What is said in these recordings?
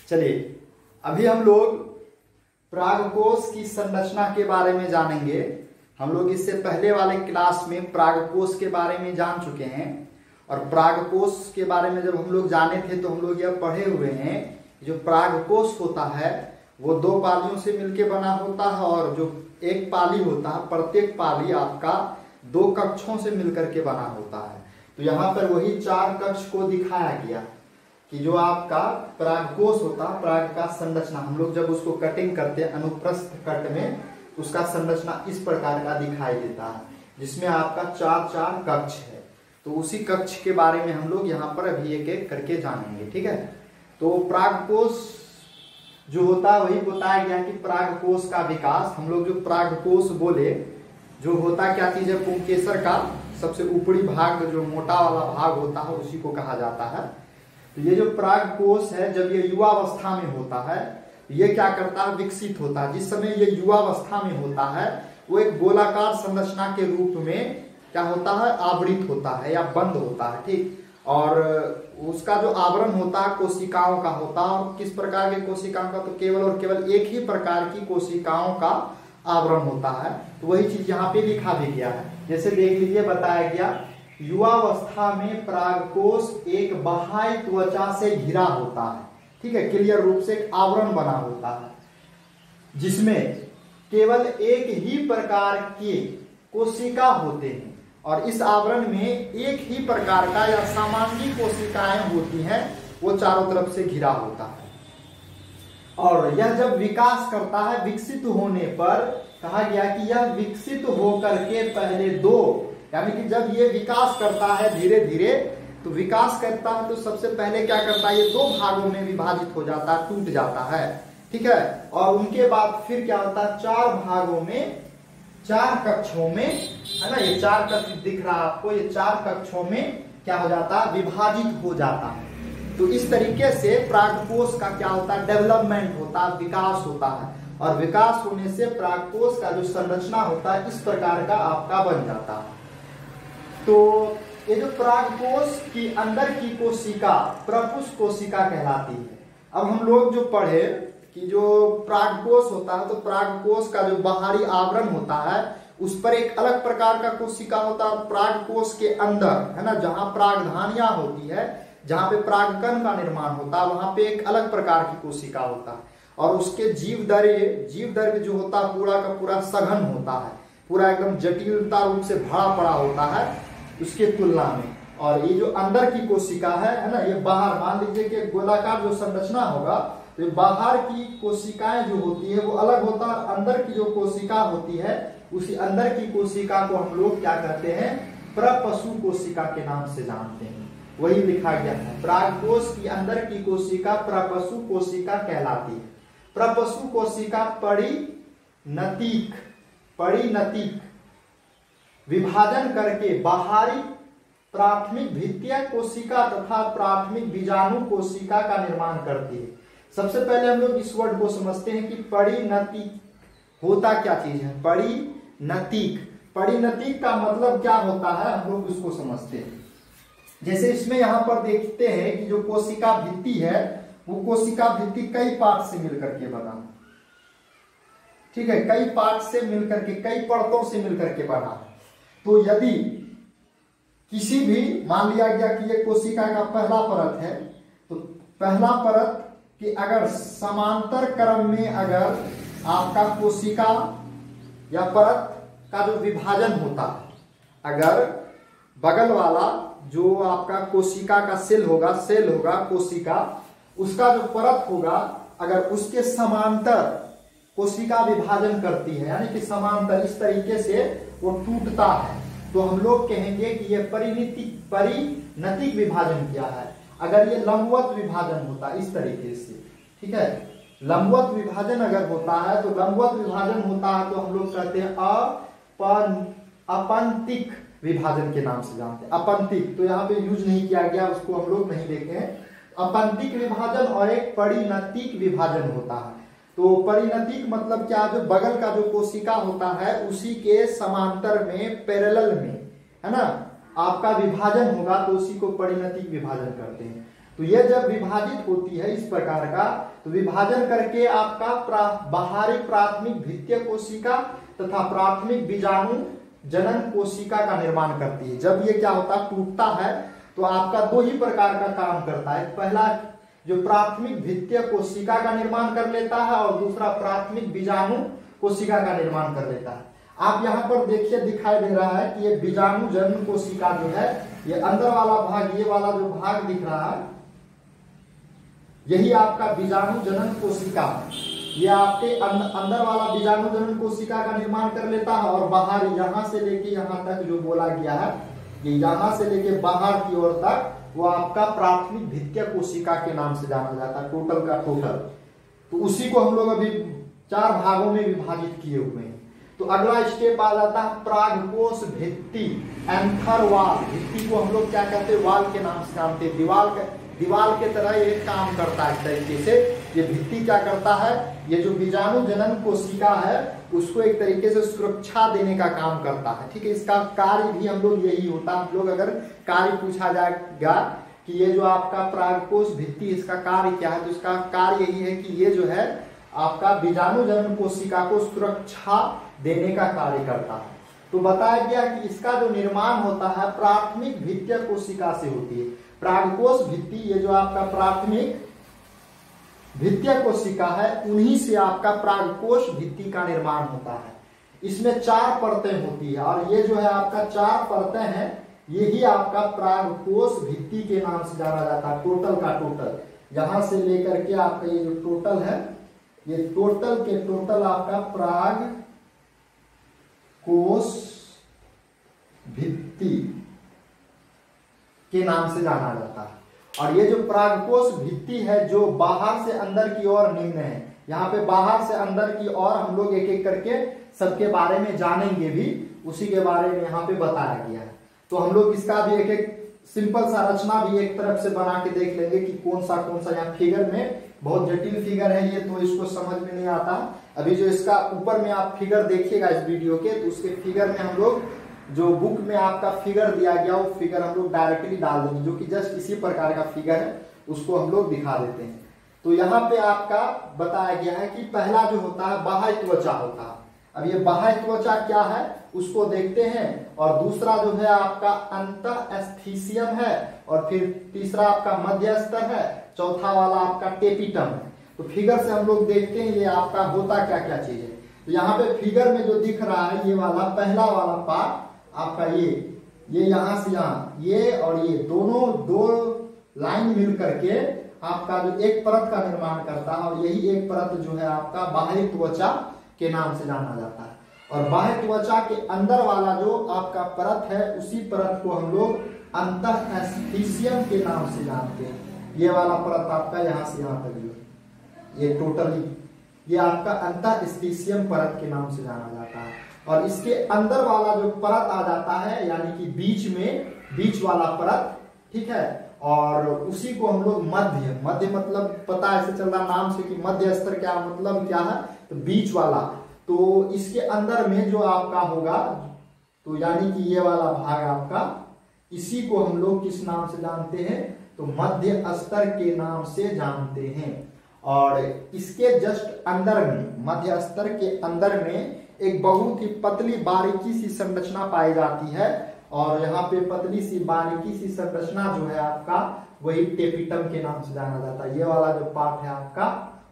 चलिए अभी हम लोग परागकोश की संरचना के बारे में जानेंगे। हम लोग इससे पहले वाले क्लास में परागकोश के बारे में जान चुके हैं और परागकोश के बारे में जब हम लोग जाने थे तो हम लोग यह पढ़े हुए हैं जो परागकोश होता है वो दो पालियों से मिलकर बना होता है और जो एक पाली होता है प्रत्येक पाली आपका दो कक्षों से मिलकर के बना होता है। तो यहाँ पर वही चार कक्ष को दिखाया गया कि जो आपका परागकोश होता है, पराग का संरचना हम लोग जब उसको कटिंग करते हैं अनुप्रस्थ कट में उसका संरचना इस प्रकार का दिखाई देता है जिसमें आपका चार चार कक्ष है। तो उसी कक्ष के बारे में हम लोग यहाँ पर अभी एक एक करके जानेंगे, ठीक है। तो परागकोश जो होता है वही बताया गया कि परागकोश का विकास, हम लोग जो परागकोश बोले जो होता क्या चीज है, पुंकेसर का सबसे ऊपरी भाग जो मोटा वाला भाग होता है उसी को कहा जाता है। तो ये जो परागकोश है जब ये युवावस्था में होता है ये क्या करता है, विकसित होता है। जिस समय ये युवावस्था में होता है वो एक गोलाकार संरचना के रूप में क्या होता है, आवृत होता है या बंद होता है, ठीक। और उसका जो आवरण होता है कोशिकाओं का होता है। और किस प्रकार के कोशिकाओं का, तो केवल और केवल एक ही प्रकार की कोशिकाओं का आवरण होता है। तो वही चीज यहाँ पे लिखा भी गया है। जैसे देख लीजिए बताया गया युवावस्था में परागकोश एक बाह्य त्वचा से घिरा होता है, ठीक है, क्लियर रूप से एक आवरण बना होता है जिसमें केवल एक ही प्रकार के कोशिका होते हैं और इस आवरण में एक ही प्रकार का या सामान्य कोशिकाएं होती हैं, वो चारों तरफ से घिरा होता है। और यह जब विकास करता है, विकसित होने पर कहा गया कि यह विकसित होकर के पहले दो, यानी कि जब ये विकास करता है धीरे धीरे तो विकास करता है तो सबसे पहले क्या करता है, ये दो भागों में विभाजित हो जाता है, टूट जाता है, ठीक है। और उनके बाद फिर क्या होता है, चार भागों में, चार कक्षों में, है ना, ये चार कक्ष दिख रहा है आपको, ये चार कक्षों में क्या हो जाता है, विभाजित हो जाता है। तो इस तरीके से परागकोश का क्या होता है, डेवलपमेंट होता है, विकास होता है। और विकास होने से परागकोश का जो संरचना होता है इस प्रकार का आपका बन जाता है। तो ये जो परागकोश की अंदर की कोशिका प्रपुष्प कोशिका कहलाती है। अब हम लोग जो पढ़े कि जो परागकोश होता है तो परागकोश का जो बाहरी आवरण होता है उस पर एक अलग प्रकार का कोशिका होता है। परागकोश के अंदर, है ना, जहां परागधानियां होती है, जहां पे परागकण का निर्माण होता है वहां पे एक अलग प्रकार की कोशिका होता है और उसके जीव द्रव्य जो होता है पूरा का पूरा सघन होता है, पूरा एकदम जटिलता रूप से भरा पड़ा होता है उसके तुलना में। और ये जो अंदर की कोशिका है ना, ये बाहर, मान लीजिए कि गोलाकार जो संरचना होगा तो बाहर की कोशिकाएं जो होती है वो अलग होता है, अंदर की जो कोशिका होती है उसी अंदर की कोशिका को हम लोग क्या कहते हैं, प्रपशु कोशिका के नाम से जानते हैं। वही लिखा गया है, परागकोश की अंदर की कोशिका प्रपशु कोशिका कहलाती है। प्रपशु कोशिका परिणतिक विभाजन करके बाहरी प्राथमिक भित्तीय कोशिका तथा प्राथमिक बीजाणु कोशिका का निर्माण करती है। सबसे पहले हम लोग इस वर्ड को समझते हैं कि परिणतिक होता क्या चीज है। परिणतिक का मतलब क्या होता है हम लोग उसको समझते हैं। जैसे इसमें यहां पर देखते हैं कि जो कोशिका भित्ति है वो कोशिका भित्ति कई पार्ट से मिलकर के बना, ठीक है, कई पार्ट से मिलकर के, कई परतों से मिलकर के बना। तो यदि किसी भी, मान लिया गया कि ये कोशिका का पहला परत है तो पहला परत कि अगर समांतर क्रम में अगर आपका कोशिका या परत का जो विभाजन होता है, अगर बगल वाला जो आपका कोशिका का सेल होगा कोशिका, उसका जो परत होगा अगर उसके समांतर कोशिका विभाजन करती है, यानी कि समांतर इस तरीके से वो टूटता है, तो हम लोग कहेंगे कि ये परिणतिक विभाजन किया है। अगर ये लंबवत विभाजन होता है इस तरीके से, ठीक है, लंबवत विभाजन अगर होता है तो लंबवत विभाजन होता है तो हम लोग कहते हैं अपंतिक विभाजन के नाम से जानते हैं। अपंतिक तो यहाँ पे यूज नहीं किया गया, उसको हम लोग नहीं देखे हैं। अपंतिक विभाजन और एक परिणतिक विभाजन होता है। तो परिणतिक मतलब क्या, जो बगल का जो कोशिका होता है उसी के समांतर में, पैरेलल में, है ना, आपका विभाजन होगा तो उसी को परिणतिक विभाजन करते हैं। तो ये जब विभाजित होती है इस प्रकार का, तो विभाजन करके आपका बाहरी प्राथमिक भित्तीय कोशिका तथा प्राथमिक बीजाणु जनन कोशिका का निर्माण करती है। जब ये क्या होता है, टूटता है, तो आपका दो ही प्रकार का काम करता है। पहला जो प्राथमिक भित्तीय कोशिका का निर्माण कर लेता है और दूसरा प्राथमिक बीजाणु कोशिका का निर्माण कर लेता है। आप यहाँ पर देखिए दिखाई दे रहा है कि ये बीजाणु जनन कोशिका जो है, ये अंदर वाला भाग, ये वाला जो भाग दिख रहा है, यही आपका बीजाणु जनन कोशिका, ये आपके अंदर वाला बीजाणु जनन कोशिका का निर्माण कर लेता है और बाहर यहां से लेके यहां तक जो बोला गया है, ये यहां से लेके बाहर की ओर तक, वो आपका प्राथमिक भित्तीय कोशिका के नाम से जाना जाता है, टोटल का टोटल। तो उसी को हम लोग अभी 4 भागों में विभाजित किए हुए हैं। तो अगला स्टेप आ जाता है प्रागकोश भित्ति, एंथर वाल। भित्ति को हम लोग क्या कहते हैं, वाल के नाम से जानते हैं। दीवाल के तरह ये काम करता है। इस तरीके से ये भित्ति क्या करता है, ये जो बीजाणु जनन कोशिका है उसको एक तरीके से सुरक्षा देने का काम करता है। ठीक है, इसका कार्य भी हम लोग यही होता है। हम लोग अगर कार्य पूछा जाएगा कि ये जो आपका प्रागकोश भित्ति, इसका कार्य क्या है, तो इसका कार्य यही है कि ये जो है आपका बीजाणु जनन कोशिका को सुरक्षा देने का कार्य करता है। तो बताया गया कि इसका जो निर्माण होता है प्राथमिक भित्तीय कोशिका से होती है। प्रागकोश भित्ति, ये जो आपका प्राथमिक भित्तीय कोशिका है, उन्हीं से आपका प्रागकोश भित्ति का निर्माण होता है। इसमें 4 परतें होती है और ये जो है आपका 4 परतें हैं, यही आपका प्रागकोश भित्ति के नाम से जाना जाता है। टोटल का टोटल, यहां से लेकर के आपका ये जो टोटल है, ये टोटल के टोटल आपका प्रागकोश भित्ति के नाम से जाना जाता है। और ये जो प्रागकोश भित्ति है, जो बाहर से अंदर की ओर निम्न है, यहाँ पे बाहर से अंदर की ओर हम लोग एक एक करके सबके बारे में जानेंगे भी, उसी के बारे में यहाँ पे बताया गया है। तो हम लोग इसका भी एक एक सिंपल सा रचना भी एक तरफ से बना के देख लेंगे कि कौन सा यहाँ फिगर में, बहुत जटिल फिगर है ये, तो इसको समझ में नहीं आता। अभी जो इसका ऊपर में आप फिगर देखिएगा इस वीडियो के, तो उसके फिगर में हम लोग जो बुक में आपका फिगर दिया गया, वो फिगर हम लोग डायरेक्टली डाल देंगे, जो कि जस्ट इसी प्रकार का फिगर है, उसको हम लोग दिखा देते हैं। तो यहाँ पे आपका बताया गया है कि पहला जो होता है बाह्य त्वचा होता है। अब ये बाह्य त्वचा क्या है उसको देखते हैं, और दूसरा जो है आपका अंतःस्थीशियम है, और फिर तीसरा आपका मध्य स्तर है, चौथा वाला आपका टेपिटम है। तो फिगर से हम लोग देखते हैं ये आपका होता क्या क्या चीज है। तो यहाँ पे फिगर में जो दिख रहा है, ये वाला पहला वाला पार्ट आपका ये यहाँ से यहाँ, ये और ये दोनों 2 लाइन मिल करके आपका जो एक परत का निर्माण करता है, और यही एक परत जो है आपका बाह्य त्वचा के नाम से जाना जाता है। और बाह्य त्वचा के अंदर वाला जो आपका परत है, उसी परत को हम लोग अंतःस्थीशियम के नाम से जानते हैं। ये वाला परत आपका यहाँ से यहाँ तक जो ये टोटली, ये आपका अंतःस्थीशियम परत के नाम से जाना जाता है। और इसके अंदर वाला जो परत आ जाता है, यानी कि बीच में, बीच वाला परत, ठीक है, और उसी को हम लोग मध्य मतलब पता ऐसे चल रहा नाम से कि मध्य स्तर क्या मतलब क्या है, तो बीच वाला। तो इसके अंदर में जो आपका होगा, तो यानी कि ये वाला भाग आपका, इसी को हम लोग किस नाम से जानते हैं, तो मध्य स्तर के नाम से जानते हैं। और इसके जस्ट अंदर में, मध्य स्तर के अंदर में एक बहुत ही पतली बारीकी सी संरचना पाई जाती है, और यहाँ पे पतली सी बारीकी सी संरचना जो है आपका, वही टेपिटम के नाम से जाना जाता है। ये वाला जो पार्ट है आपका,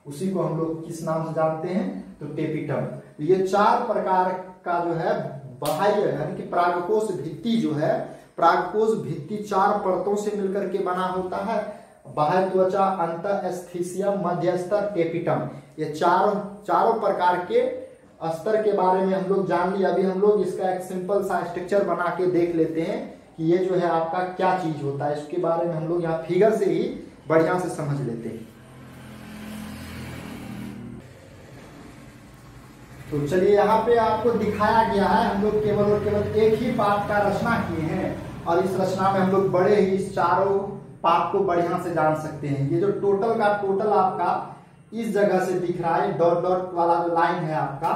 उसी को हम लोग किस नाम से जानते हैं, तो टेपिटम। तो ये 4 प्रकार का जो है बाह्य, यानी कि प्रागकोश भित्ति जो है, प्रागकोश भित्ति 4 परतों से मिलकर के बना होता है। बाह्य त्वचा, अंतःस्थीशियम, मध्य स्तर, टेपिटम, ये चारों प्रकार के स्तर के बारे में हम लोग जान लिया। अभी हम लोग इसका एक सिंपल सा स्ट्रक्चर बना के देख लेते हैं कि ये जो है आपका क्या चीज होता है। इसके बारे में हम लोग यहाँ फिगर से ही बढ़िया से समझ लेते हैं। तो चलिए, यहाँ पे आपको दिखाया गया है, हम लोग केवल और केवल एक ही पार्ट का रचना किए हैं, और इस रचना में हम लोग बड़े ही इस चारों पार्ट को बढ़िया से जान सकते हैं। ये जो टोटल का टोटल आपका इस जगह से दिख रहा है, डॉट डॉट वाला जो लाइन है आपका,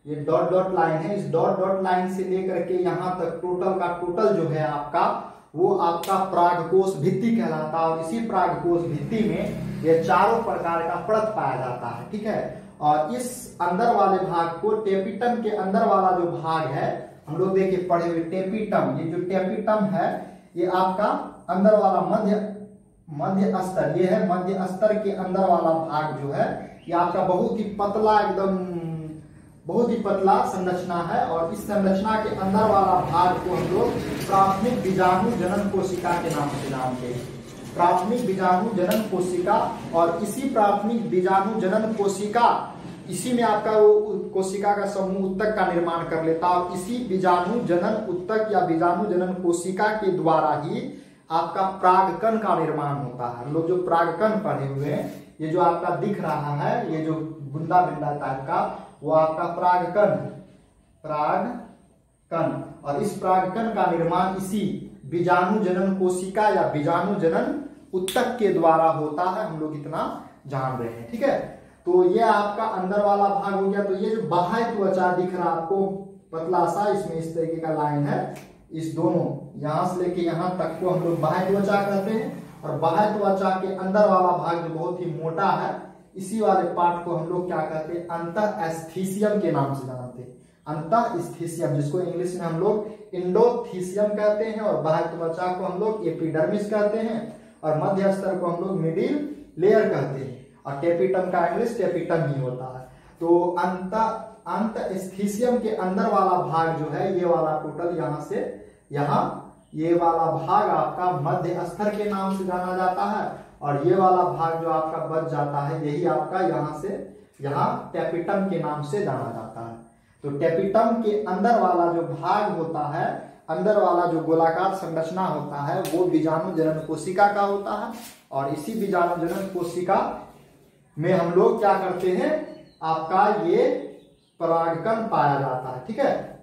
ये डॉट डॉट लाइन है। इस डॉट डॉट लाइन से लेकर के यहाँ तक टोटल का टोटल जो है आपका, वो आपका परागकोश भित्ति कहलाता है। और इसी परागकोश भित्ति में ये चारों प्रकार का परत पाया जाता है, ठीक है। और इस अंदर वाले भाग को टेपिटम के अंदर वाला जो भाग है, हम लोग देखिए पढ़े हुए टेपिटम, ये जो टेपिटम है ये आपका अंदर वाला मध्य स्तर, ये है मध्य स्तर के अंदर वाला भाग जो है ये आपका बहुत ही पतला, एकदम बहुत ही पतला संरचना है। और इस संरचना के अंदर वाला भाग को हम लोग प्राथमिक बीजाणु जनन कोशिका के नाम से जानते हैं। प्राथमिक बीजाणु जनन कोशिका, और इसी प्राथमिक बीजाणु जनन कोशिका, इसी में आपका वो कोशिका का समूह उत्तक का निर्माण कर लेता है। और इसी बीजाणु जनन उत्तक या बीजाणु जनन कोशिका के द्वारा ही आपका परागकण का निर्माण होता है। हम लोग जो परागकण पढ़े हुए हैं, ये जो आपका दिख रहा है, ये जो बुंदा बिंदा टाइप का, वो आपका परागकण। और इस परागकण का निर्माण इसी बीजाणु जनन कोशिका या बीजाणु जनन उत्तक के द्वारा होता है। हम लोग इतना जान रहे हैं, ठीक है। तो ये आपका अंदर वाला भाग हो गया। तो ये जो बाह्य त्वचा दिख रहा है आपको पतला सा, इसमें इस तरीके का लाइन है, इस दोनों यहां से लेके यहां तक को हम लोग बाह्य त्वचा कहते हैं। और बाह्य त्वचा के अंदर वाला भाग जो बहुत ही मोटा है, इसी वाले पार्ट को हम लोग क्या कहते हैं, अंतःस्थीशियम के नाम से जानते हैं। अंतःस्थीशियम, जिसको इंग्लिश में हम लोग इंडोथीशियम कहते हैं। और बाह्य त्वचा को हम लोग एपिडर्मिस कहते हैं। और मध्य स्तर को हम लोग मिडिल लेयर कहते हैं। और टेपिटम का इंग्लिश टेपिटम ही होता है। तो अंतःस्थीशियम के अंदर वाला भाग जो है, ये वाला टोटल यहां से यहां, ये वाला भाग आपका मध्य स्तर के नाम से जाना जाता है। और ये वाला भाग जो आपका बच जाता है, यही आपका यहां से यहां टेपिटम के नाम से जाना जाता है। तो टेपिटम के अंदर वाला जो भाग होता है, अंदर वाला जो गोलाकार संरचना होता है, वो बीजाणु जनन कोशिका का होता है। और इसी बीजाणु जनन कोशिका में हम लोग क्या करते हैं, आपका ये परागकण पाया जाता है, ठीक है।